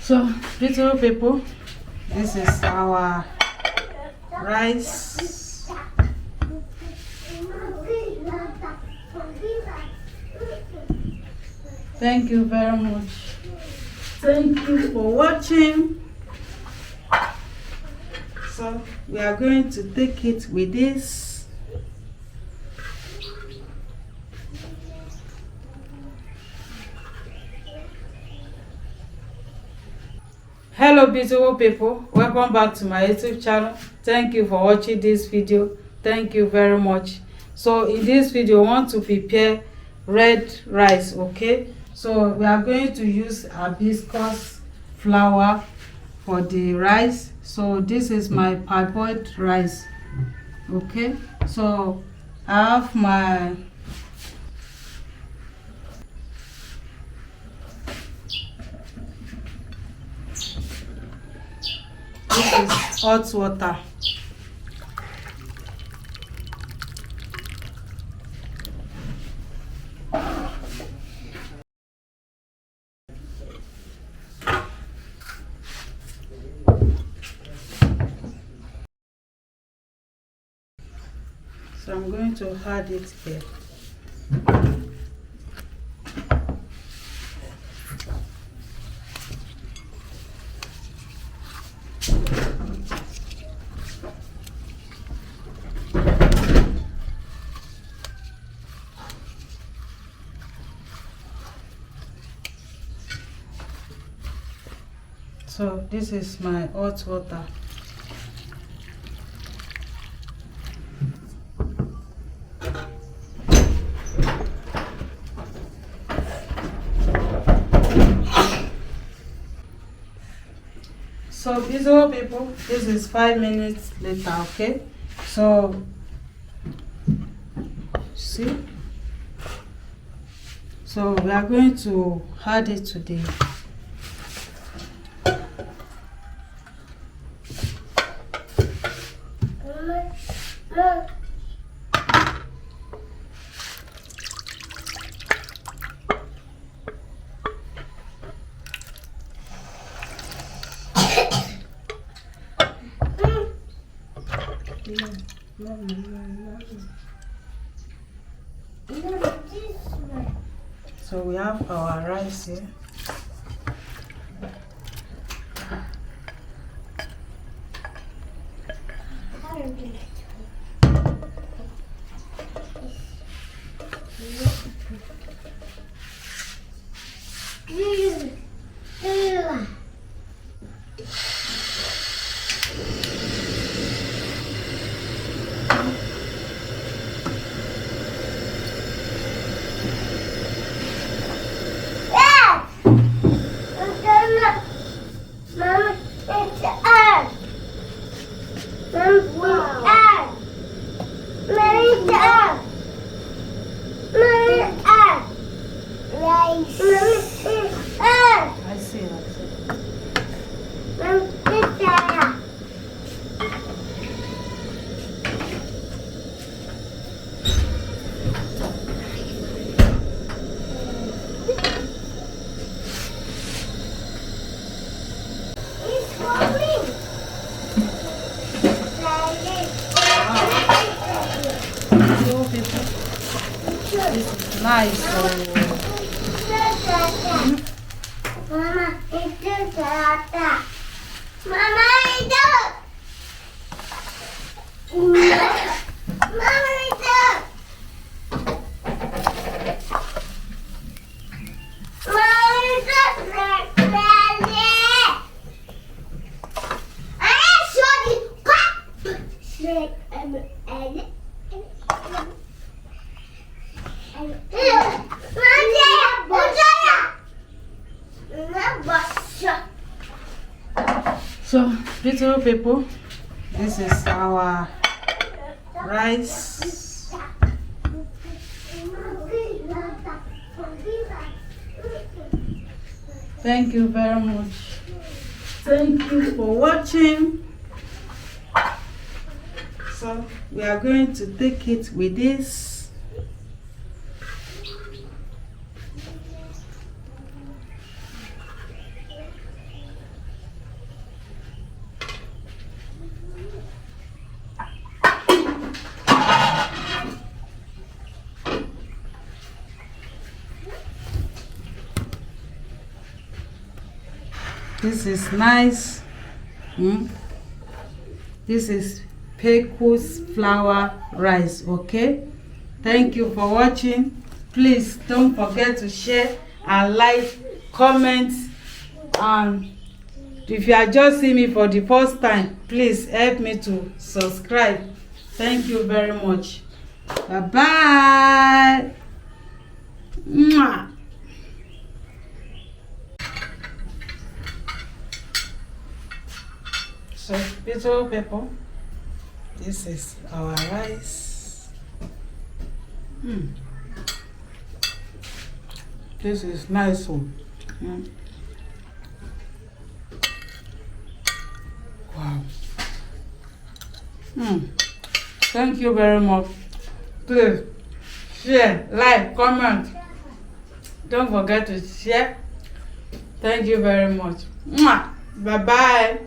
So, beautiful people, this is our rice. Thank you very much. Thank you for watching. So, we are going to take it with this. Hello beautiful people, welcome back to my YouTube channel. Thank you for watching this video. Thank you very much. So in this video I want to prepare red rice. Okay, so we are going to use hibiscus flour for the rice. So this is my parboiled rice. Okay, so I have my hot water. So I'm going to add it here. So this is my hot water. So beautiful people, this is 5 minutes later. Okay, so see, so we are going to add it to the so we have our rice here. I see. This is nice. Mama, itu terata. Mama itu. Mama itu. Mama itu sekali. Ayah sorry, kak. So beautiful people, this is our rice. Thank you very much. Thank you for watching. So we are going to take it with this. This is nice. This is Pecos flour rice. Okay, thank you for watching. Please don't forget to share and like, comment, and if you are just seeing me for the first time, please help me to subscribe. Thank you very much. Bye bye. Mwah. So, little pepper. This is our rice. This is nice one. Wow. Thank you very much. Please share, like, comment. Don't forget to share. Thank you very much. Bye bye.